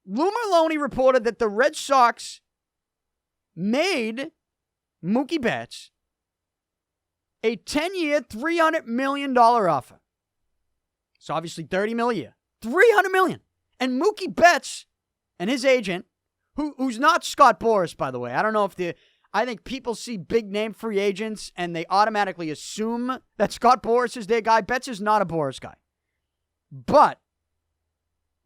Lou Merloni reported that the Red Sox made Mookie Betts a 10-year, $300 million offer. So obviously $30 million a year. $300 million. And Mookie Betts and his agent, who's not Scott Boras, by the way. I don't know if I think people see big-name free agents and they automatically assume that Scott Boras is their guy. Betts is not a Boras guy. But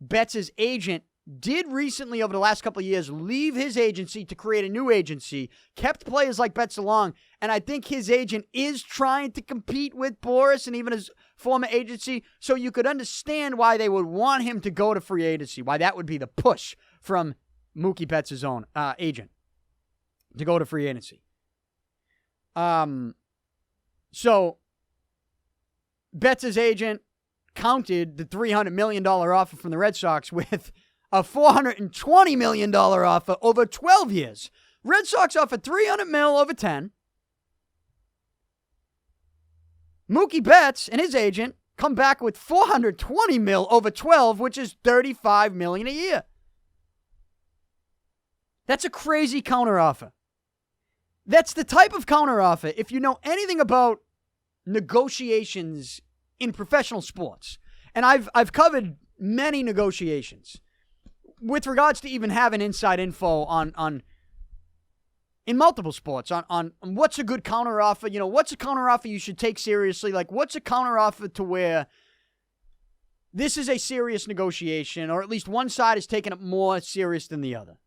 Betts' agent did recently, over the last couple of years, leave his agency to create a new agency, kept players like Betts along, and I think his agent is trying to compete with Boras and even his former agency, so you could understand why they would want him to go to free agency, why that would be the push from Mookie Betts' own agent to go to free agency. So Betts' agent counted the $300 million offer from the Red Sox with a $420 million offer over 12 years. Red Sox offered $300 million over 10. Mookie Betts and his agent come back with $420 million over 12, which is $35 million a year. That's a crazy counteroffer. That's the type of counteroffer, if you know anything about negotiations in professional sports, and I've covered many negotiations with regards to even having inside info on in multiple sports on what's a good counteroffer, what's a counteroffer you should take seriously, like what's a counteroffer to where this is a serious negotiation, or at least one side is taking it more serious than the other.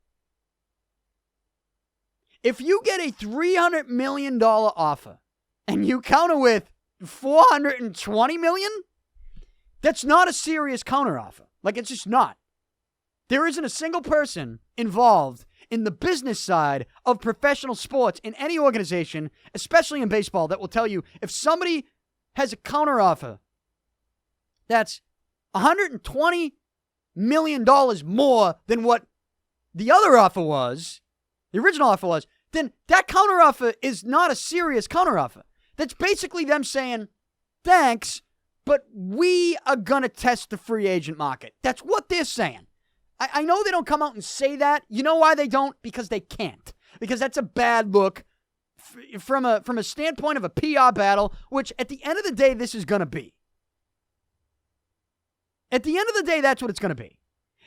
If you get a $300 million offer and you counter with $420 million, that's not a serious counteroffer. Like, it's just not. There isn't a single person involved in the business side of professional sports in any organization, especially in baseball, that will tell you if somebody has a counteroffer that's $120 million more than what the other offer was, the original offer was, then that counteroffer is not a serious counteroffer. That's basically them saying, thanks, but we are going to test the free agent market. That's what they're saying. I know they don't come out and say that. You know why they don't? Because they can't. Because that's a bad look from a standpoint of a PR battle, which at the end of the day, this is going to be. At the end of the day, that's what it's going to be.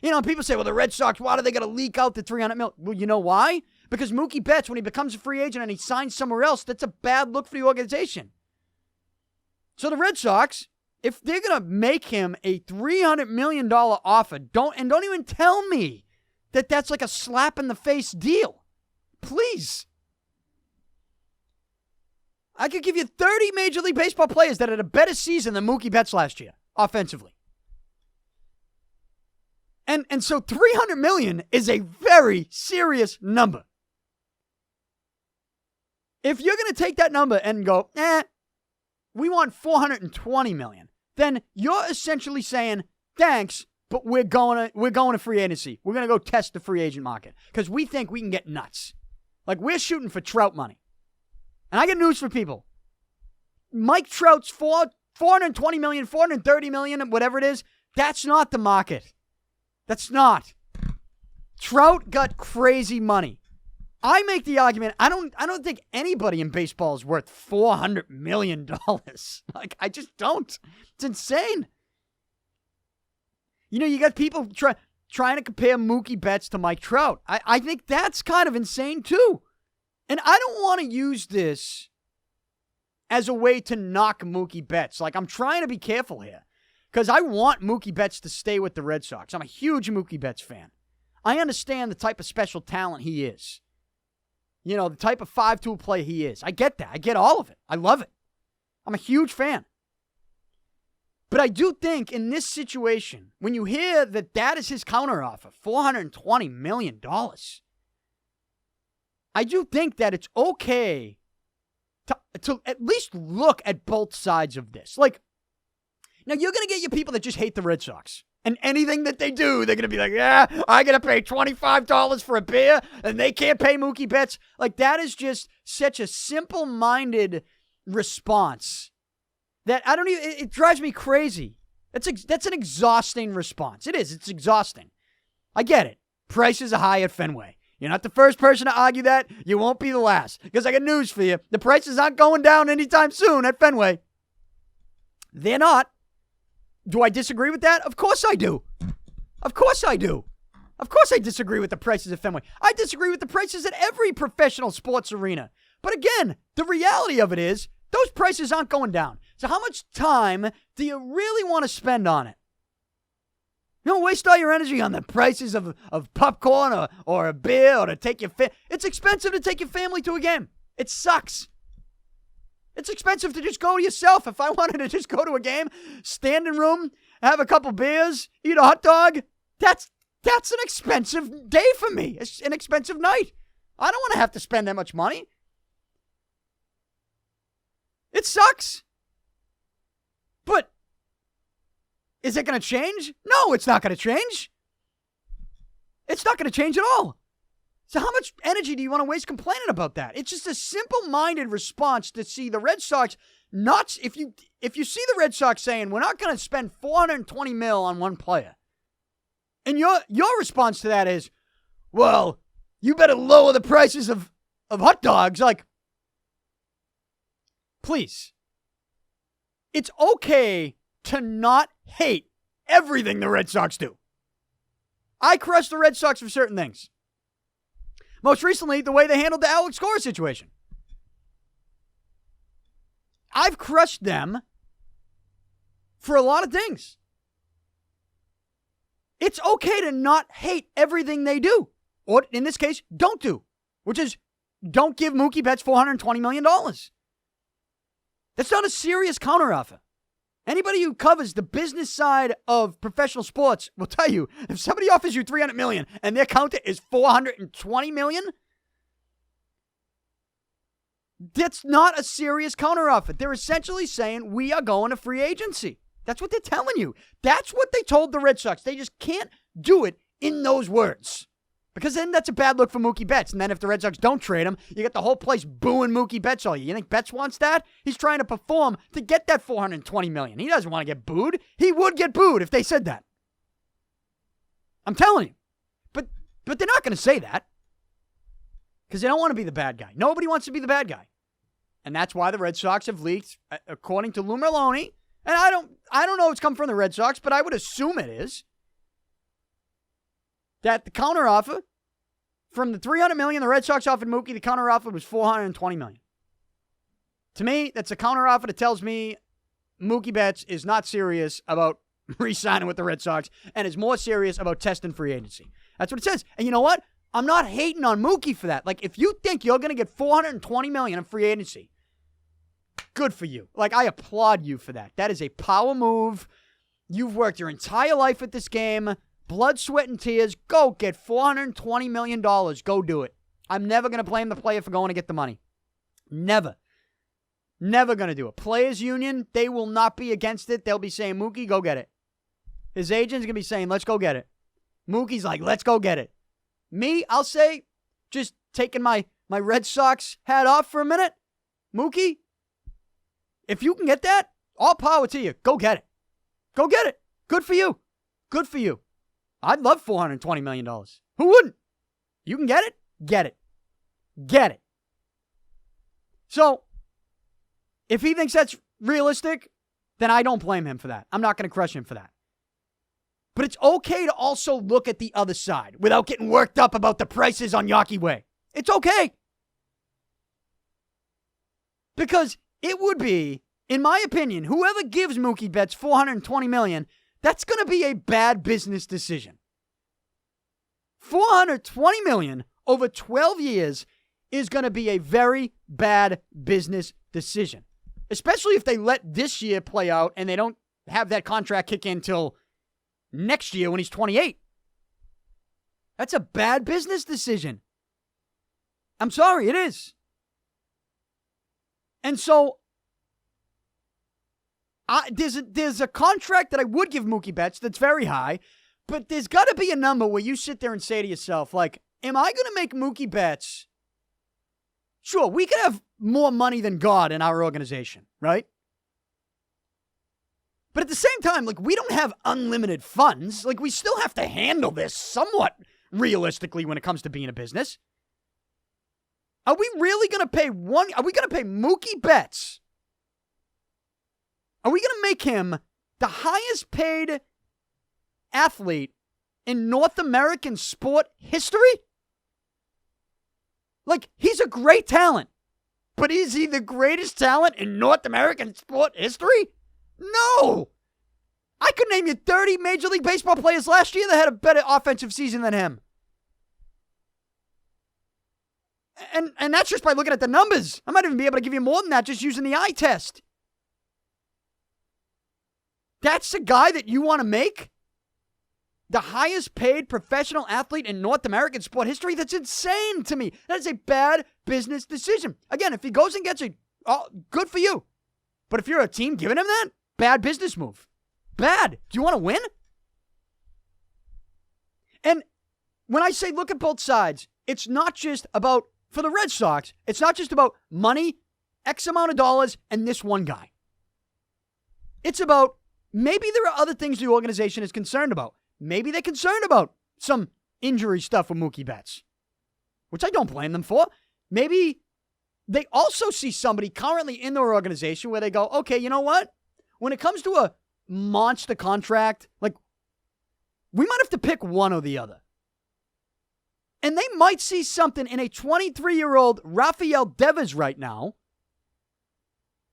People say, well, the Red Sox, why do they got to leak out the $300 million? Well, you know why? Because Mookie Betts, when he becomes a free agent and he signs somewhere else, that's a bad look for the organization. So the Red Sox, if they're going to make him a $300 million offer, don't even tell me that that's like a slap in the face deal. Please. I could give you 30 Major League Baseball players that had a better season than Mookie Betts last year, offensively. And so $300 million is a very serious number. If you're going to take that number and go, we want $420 million, then you're essentially saying, thanks, but we're going to free agency. We're going to go test the free agent market because we think we can get nuts. Like, we're shooting for Trout money. And I got news for people. Mike Trout's $420 million, $430 million, whatever it is, that's not the market. That's not. Trout got crazy money. I make the argument, I don't think anybody in baseball is worth $400 million. Like, I just don't. It's insane. You got people trying to compare Mookie Betts to Mike Trout. I think that's kind of insane too. And I don't want to use this as a way to knock Mookie Betts. Like, I'm trying to be careful here. Because I want Mookie Betts to stay with the Red Sox. I'm a huge Mookie Betts fan. I understand the type of special talent he is. The type of 5-tool player he is. I get that. I get all of it. I love it. I'm a huge fan. But I do think in this situation, when you hear that is his counteroffer, $420 million, I do think that it's okay to at least look at both sides of this. Like, now, you're going to get your people that just hate the Red Sox. And anything that they do, they're going to be like, I got to pay $25 for a beer, and they can't pay Mookie Betts. Like, that is just such a simple-minded response that it drives me crazy. That's an exhausting response. It is. It's exhausting. I get it. Prices are high at Fenway. You're not the first person to argue that. You won't be the last. Because I got news for you. The prices aren't going down anytime soon at Fenway. They're not. Do I disagree with that? Of course I do. Of course I do. Of course I disagree with the prices at Fenway. I disagree with the prices at every professional sports arena. But again, the reality of it is, those prices aren't going down. So how much time do you really want to spend on it? You don't waste all your energy on the prices of popcorn or a beer or to take your It's expensive to take your family to a game. It sucks. It's expensive to just go to yourself. If I wanted to just go to a game, stand in room, have a couple beers, eat a hot dog, that's an expensive day for me. It's an expensive night. I don't want to have to spend that much money. It sucks. But is it going to change? No, it's not going to change. It's not going to change at all. So how much energy do you want to waste complaining about that? It's just a simple-minded response to see the Red Sox not. If you see the Red Sox saying, we're not going to spend $420 million on one player, and your response to that is, well, you better lower the prices of hot dogs. Like, please. It's okay to not hate everything the Red Sox do. I crush the Red Sox for certain things. Most recently, the way they handled the Alex Cora situation. I've crushed them for a lot of things. It's okay to not hate everything they do. Or, in this case, don't do. Which is, don't give Mookie Betts $420 million. That's not a serious counteroffer. Anybody who covers the business side of professional sports will tell you, if somebody offers you $300 million and their counter is $420 million, that's not a serious counteroffer. They're essentially saying, we are going to free agency. That's what they're telling you. That's what they told the Red Sox. They just can't do it in those words. Because then that's a bad look for Mookie Betts. And then if the Red Sox don't trade him, you get the whole place booing Mookie Betts all year. You think Betts wants that? He's trying to perform to get that $420 million. He doesn't want to get booed. He would get booed if they said that. I'm telling you. But they're not going to say that. Because they don't want to be the bad guy. Nobody wants to be the bad guy. And that's why the Red Sox have leaked, according to Lou Merloni. And I don't know if it's come from the Red Sox, but I would assume it is. That the counteroffer from the $300 million the Red Sox offered Mookie, the counteroffer was $420 million. To me, that's a counteroffer that tells me Mookie Betts is not serious about re-signing with the Red Sox and is more serious about testing free agency. That's what it says. And you know what? I'm not hating on Mookie for that. Like, if you think you're going to get $420 million in free agency, good for you. Like, I applaud you for that. That is a power move. You've worked your entire life at this game. Blood, sweat, and tears. Go get $420 million. Go do it. I'm never going to blame the player for going to get the money. Never. Never going to do it. Players Union, they will not be against it. They'll be saying, Mookie, go get it. His agent's going to be saying, let's go get it. Mookie's like, let's go get it. Me, I'll say, just taking my Red Sox hat off for a minute. Mookie, if you can get that, all power to you. Go get it. Go get it. Good for you. Good for you. I'd love $420 million. Who wouldn't? You can get it? Get it. Get it. So, if he thinks that's realistic, then I don't blame him for that. I'm not going to crush him for that. But it's okay to also look at the other side without getting worked up about the prices on Yawkey Way. It's okay. Because it would be, in my opinion, whoever gives Mookie Betts $420 million, that's going to be a bad business decision. $420 million over 12 years is going to be a very bad business decision. Especially if they let this year play out and they don't have that contract kick in until next year when he's 28. That's a bad business decision. I'm sorry, it is. And so, there's a contract that I would give Mookie Betts that's very high, but there's got to be a number where you sit there and say to yourself, like, am I going to make Mookie Betts? Sure, we could have more money than God in our organization, right? But at the same time, like, we don't have unlimited funds. Like, we still have to handle this somewhat realistically when it comes to being a business. Are we really going to pay are we going to pay Mookie Betts? Are we going to make him the highest paid athlete in North American sport history? Like, he's a great talent. But is he the greatest talent in North American sport history? No! I could name you 30 Major League Baseball players last year that had a better offensive season than him. And that's just by looking at the numbers. I might even be able to give you more than that just using the eye test. That's the guy that you want to make the highest paid professional athlete in North American sport history? That's insane to me. That is a bad business decision. Again, if he goes and gets it, good for you. But if you're a team giving him that, bad business move. Bad. Do you want to win? And when I say look at both sides, it's not just about, for the Red Sox, it's not just about money, X amount of dollars, and this one guy. It's about maybe there are other things the organization is concerned about. Maybe they're concerned about some injury stuff with Mookie Betts, which I don't blame them for. Maybe they also see somebody currently in their organization where they go, okay, you know what? When it comes to a monster contract, like, we might have to pick one or the other. And they might see something in a 23-year-old Rafael Devers right now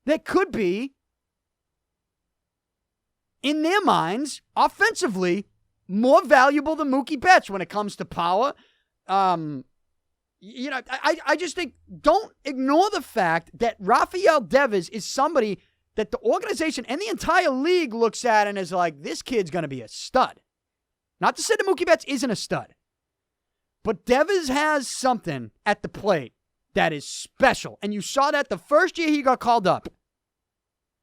that could be, in their minds, offensively, more valuable than Mookie Betts when it comes to power. I just think, don't ignore the fact that Rafael Devers is somebody that the organization and the entire league looks at and is like, this kid's going to be a stud. Not to say that Mookie Betts isn't a stud, but Devers has something at the plate that is special. And you saw that the first year he got called up.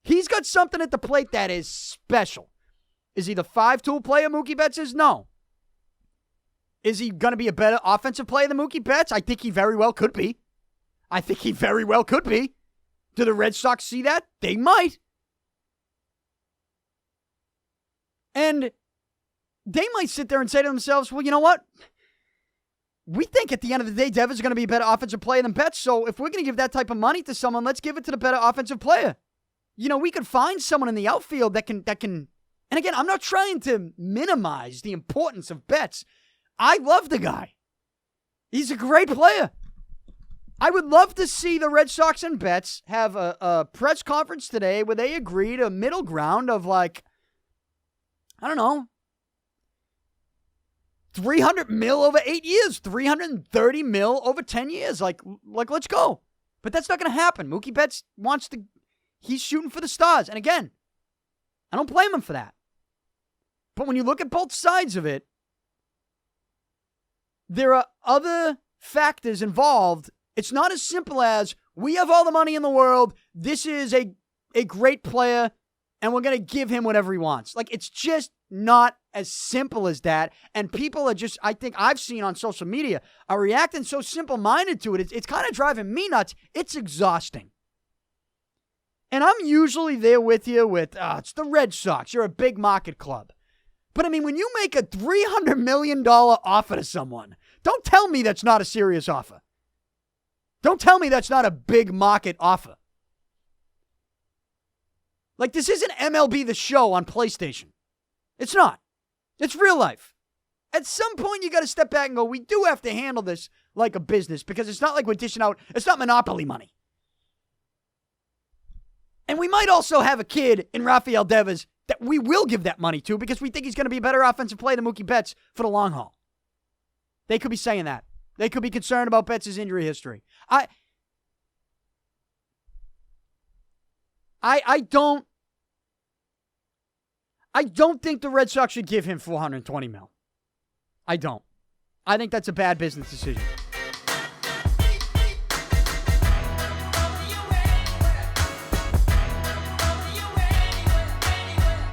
He's got something at the plate that is special. Is he the 5-tool player Mookie Betts is? No. Is he going to be a better offensive player than Mookie Betts? I think he very well could be. Do the Red Sox see that? They might. And they might sit there and say to themselves, well, you know what? We think at the end of the day, Devers is going to be a better offensive player than Betts, so if we're going to give that type of money to someone, let's give it to the better offensive player. You know, we could find someone in the outfield that can, and again, I'm not trying to minimize the importance of Betts. I love the guy. He's a great player. I would love to see the Red Sox and Betts have a press conference today where they agree to a middle ground of, like, I don't know, $300 million over 8 years, $330 million over 10 years. Like, let's go. But that's not going to happen. Mookie Betts he's shooting for the stars. And again, I don't blame him for that. But when you look at both sides of it, there are other factors involved. It's not as simple as, we have all the money in the world, this is a great player, and we're going to give him whatever he wants. Like, it's just not as simple as that. And people are just, I think I've seen on social media, are reacting so simple-minded to it. It's kind of driving me nuts. It's exhausting. And I'm usually there with you with, it's the Red Sox. You're a big market club. But, I mean, when you make a $300 million offer to someone, don't tell me that's not a serious offer. Don't tell me that's not a big market offer. Like, this isn't MLB The Show on PlayStation. It's not. It's real life. At some point, you got to step back and go, we do have to handle this like a business, because it's not like we're dishing out, it's not monopoly money. And we might also have a kid in Rafael Devers that we will give that money to because we think he's going to be a better offensive player than Mookie Betts for the long haul. They could be saying that. They could be concerned about Betts' injury history. I don't think the Red Sox should give him $420 million. I don't. I think that's a bad business decision.